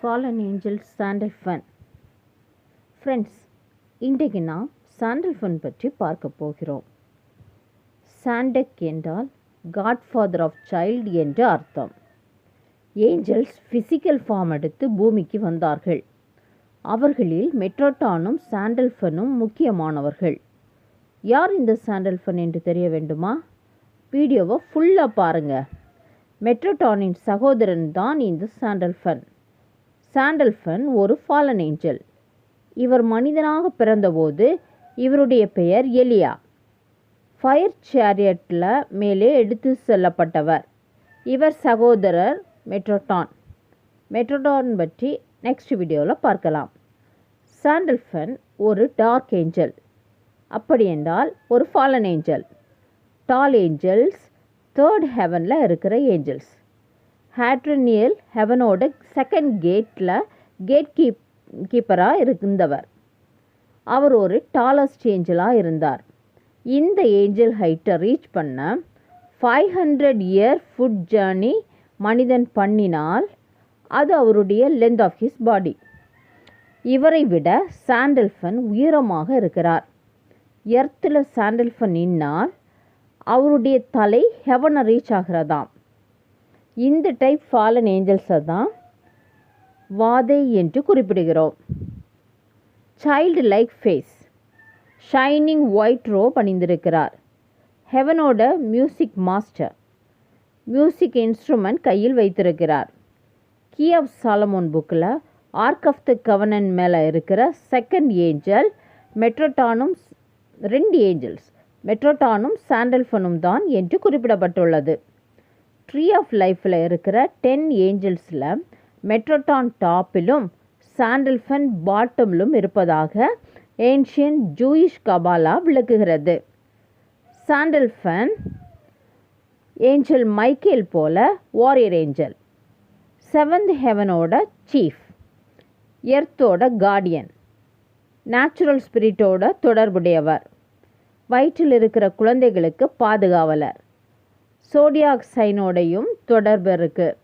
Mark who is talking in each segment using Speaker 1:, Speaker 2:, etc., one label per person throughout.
Speaker 1: Fallen Angeles சாண்டல்ஃபன். Friends, இன்றைக்கு நாம் சாண்டல்ஃபன் பற்றி பார்க்க போகிறோம். சாண்டக் என்றால் காட்ஃபாதர் ஆஃப் சைல்டு என்று அர்த்தம். ஏஞ்சல்ஸ் ஃபிசிக்கல் ஃபார்ம் எடுத்து பூமிக்கு வந்தார்கள். அவர்களில் மெட்ரோடானும் சாண்டல்ஃபனும் முக்கியமானவர்கள். யார் இந்த சாண்டல்ஃபன் என்று தெரிய வேண்டுமா? வீடியோவை ஃபுல்லாக பாருங்கள். மெட்ரோடானின் சகோதரன் தான் இந்த சாண்டல்ஃபன். சாண்டல்ஃபன் ஒரு ஃபாலன் ஏஞ்சல். இவர் மனிதனாக பிறந்தபோது இவருடைய பெயர் எலியா. ஃபயர் சேரியட்டில் மேலே எடுத்து செல்லப்பட்டவர். இவர் சகோதரர் மெட்ரோடான். மெட்ரோடான் பற்றி நெக்ஸ்ட் வீடியோவில் பார்க்கலாம். சாண்டல்ஃபன் ஒரு டார்க் ஏஞ்சல், அப்படி என்றால் ஒரு ஃபாலன் ஏஞ்சல். டால் ஏஞ்சல்ஸ் தேர்ட் ஹெவனில் இருக்கிற ஏஞ்சல்ஸ். ஹேட்ரனியல் ஹெவனோட செகண்ட் கேட் கீப்பராக இருந்தவர். அவர் ஒரு டாலஸ்ட் ஏஞ்சலாக இருந்தார். இந்த ஏஞ்சல் ஹைட்டை ரீச் பண்ண 500 இயர் ஃபுட் ஜேர்னி மனிதன் பண்ணினால் அது அவருடைய லென்த் ஆஃப் ஹிஸ் பாடி. இவரை விட சாண்டல்ஃபன் உயரமாக இருக்கிறார். எர்த்தில் சாண்டல்ஃபன் நின்னால் அவருடைய தலை ஹெவனை ரீச் ஆகிறதாம். இந்த டைப் ஃபாலன் ஏஞ்சல்ஸை தான் வாதை என்று குறிப்பிடுகிறோம். Child like face, shining white robe அணிந்திருக்கிறார். ஹெவனோட மியூசிக் மாஸ்டர், மியூசிக் இன்ஸ்ட்ருமெண்ட் கையில் வைத்திருக்கிறார். கீ ஆஃப் சாலமோன் புக்கில் ஆர்க் ஆஃப் த கவனன் மேலே இருக்கிற செகண்ட் ஏஞ்சல் மெட்ரோடானும் 2 ஏஞ்சல்ஸ் மெட்ரோடானும் சாண்டல்ஃபனும் தான் என்று குறிப்பிடப்பட்டுள்ளது. ட்ரீ ஆஃப் லைஃப்பில் இருக்கிற 10 ஏஞ்சல்ஸில் மெட்ரோடான் டாப்பிலும் சாண்டல்ஃபன் பாட்டமிலும் இருப்பதாக ஏன்ஷியன் ஜூயிஷ் கபாலா விளக்குகிறது. சாண்டல்ஃபன் ஏஞ்சல் மைக்கேல் போல வாரியர் ஏஞ்சல், 7th ஹெவனோட சீஃப், எர்த்தோட கார்டியன், நேச்சுரல் ஸ்பிரிட்டோட தொடர்புடையவர், வயிற்றில் இருக்கிற குழந்தைகளுக்கு பாதுகாவலர், சோடியாக் சைனோடையும் தொடர்பு இருக்குது.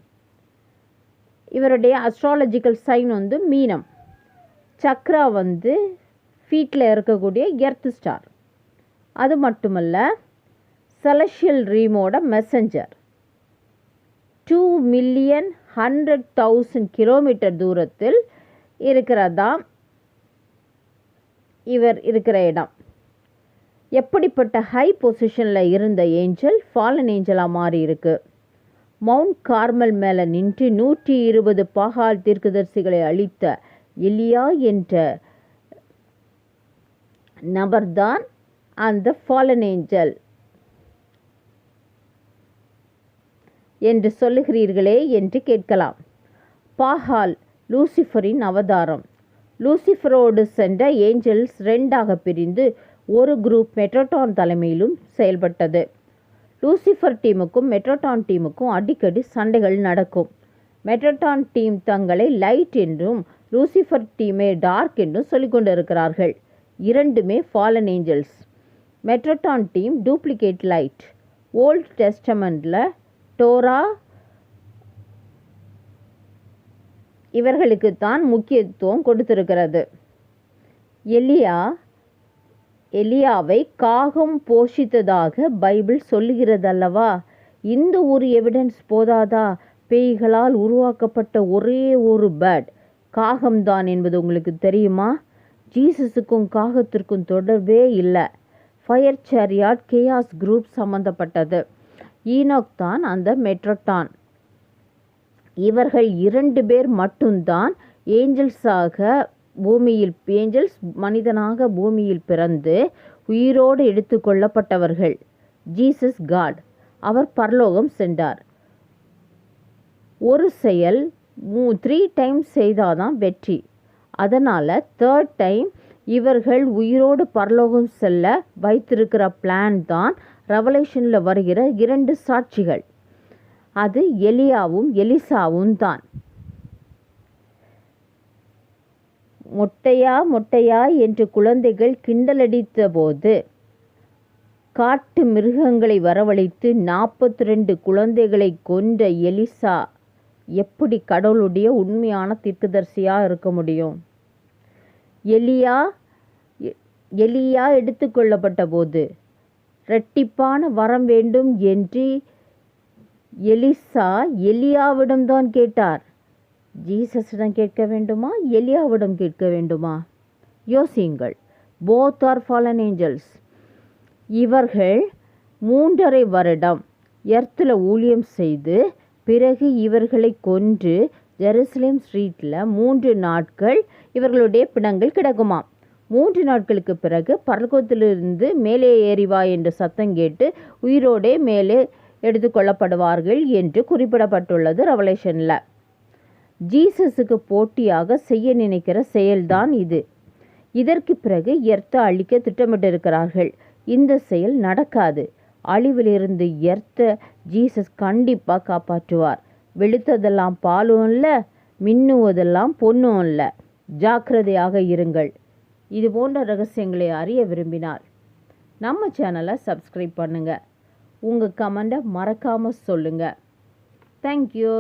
Speaker 1: இவருடைய அஸ்ட்ராலஜிக்கல் சைன் மீனம். சக்ரா ஃபீட்டில் இருக்கக்கூடிய எர்த் ஸ்டார். அது மட்டுமல்ல, செலஷியல் ரீமோட மெசஞ்சர். 2,100,000 கிலோமீட்டர் தூரத்தில் இருக்கிறதாம் இவர் இருக்கிற இடம். எப்படிப்பட்ட ஹை பொசிஷனில் இருந்த ஏஞ்சல் ஃபாலன் ஏஞ்சலாக மாறி இருக்கு. மவுண்ட் கார்மல் மேலே நின்று 120 பாகால் தீர்க்கதரிசிகளை அழித்த எலியா என்ற நபர்தான் அந்த ஃபாலன் ஏஞ்சல் என்று சொல்லுகிறீர்களே என்று கேட்கலாம். பாகால் லூசிஃபரின் அவதாரம். லூசிஃபரோடு சென்ற ஏஞ்சல்ஸ் 2ஆக பிரிந்து ஒரு குரூப் மெட்ரோடான் தலைமையிலும் செயல்பட்டது. லூசிஃபர் டீமுக்கும் மெட்ரோடான் டீமுக்கும் அடிக்கடி சண்டைகள் நடக்கும். மெட்ரோடான் டீம் தங்களை லைட் என்றும் லூசிஃபர் டீமே டார்க் என்றும் சொல்லிக்கொண்டிருக்கிறார்கள். இரண்டுமே fallen angels. Metatron team duplicate light. Old டெஸ்டமெண்டில் டோரா இவர்களுக்கு தான் முக்கியத்துவம் கொடுத்திருக்கிறது. எலியாவை காகம் போஷித்ததாக பைபிள் சொல்லுகிறதல்லவா? இந்த ஒரு எவிடன்ஸ் போதாதா? பேய்களால் உருவாக்கப்பட்ட ஒரே ஒரு பேர்ட் காகம்தான் என்பது உங்களுக்கு தெரியுமா? ஜீசஸுக்கும் காகத்திற்கும் தொடர்பே இல்லை. ஃபயர் சேரியாட் கேயாஸ் குரூப் சம்பந்தப்பட்டது. ஈனோக் தான் அந்த மெட்ரோடான். இவர்கள் 2 பேர் மட்டும்தான் ஏஞ்சல்ஸ் மனிதனாக பூமியில் பிறந்து உயிரோடு எடுத்து கொள்ளப்பட்டவர்கள். Jesus God. அவர் பரலோகம் சென்றார். ஒரு செயல் 3 டைம்ஸ் செய்தாதான் வெற்றி. அதனால் 3rd டைம் இவர்கள் உயிரோடு பரலோகம் செல்ல வைத்திருக்கிற பிளான் தான் ரெவலேஷனில் வருகிற 2 சாட்சிகள். அது எலியாவும் எலிசாவும் தான். மொட்டையா என்று குழந்தைகள் கிண்டலடித்த போது காட்டு மிருகங்களை வரவழைத்து 42 குழந்தைகளை கொன்ற எலிசா எப்படி கடவுளுடைய உண்மையான தீர்க்கதரிசியாக இருக்க முடியும்? எலியா எடுத்துக்கொள்ளப்பட்ட போது இரட்டிப்பான வரம் வேண்டும் என்று எலிசா எலியாவிடம்தான் கேட்டார். ஜீசஸிடம் கேட்க வேண்டுமா, எலியாவிடம் கேட்க வேண்டுமா? யோசியுங்கள். Both are fallen Angeles. இவர்கள் 3.5 வருடம் எர்த்தில் ஊழியம் செய்து பிறகு இவர்களை கொன்று ஜெருசலேம் ஸ்ட்ரீட்டில் 3 நாட்கள் இவர்களுடைய பிணங்கள் கிடக்குமாம். 3 நாட்களுக்கு பிறகு பரலோகத்திலிருந்து மேலே ஏறிவா என்று சத்தம் கேட்டு உயிரோடே மேலே எடுத்துக்கொள்ளப்படுவார்கள் என்று குறிப்பிடப்பட்டுள்ளது ரெவலேஷனில். ஜீசஸுக்கு போட்டியாக செய்ய நினைக்கிற செயல்தான் இது. இதற்கு பிறகு எர்த்தை அழிக்க திட்டமிட்டிருக்கிறார்கள். இந்த செயல் நடக்காது. அழிவிலிருந்து எர்த்தை ஜீசஸ் கண்டிப்பாக காப்பாற்றுவார். வெளுத்ததெல்லாம் பாலும் இல்லை, மின்னுவதெல்லாம் பொண்ணும் இல்லை. ஜாக்கிரதையாக இருங்கள். இது போன்ற ரகசியங்களை அறிய விரும்பினால் நம்ம சேனலை சப்ஸ்கிரைப் பண்ணுங்கள். உங்கள் கமெண்ட்டை மறக்காமல் சொல்லுங்கள். தேங்க்யூ.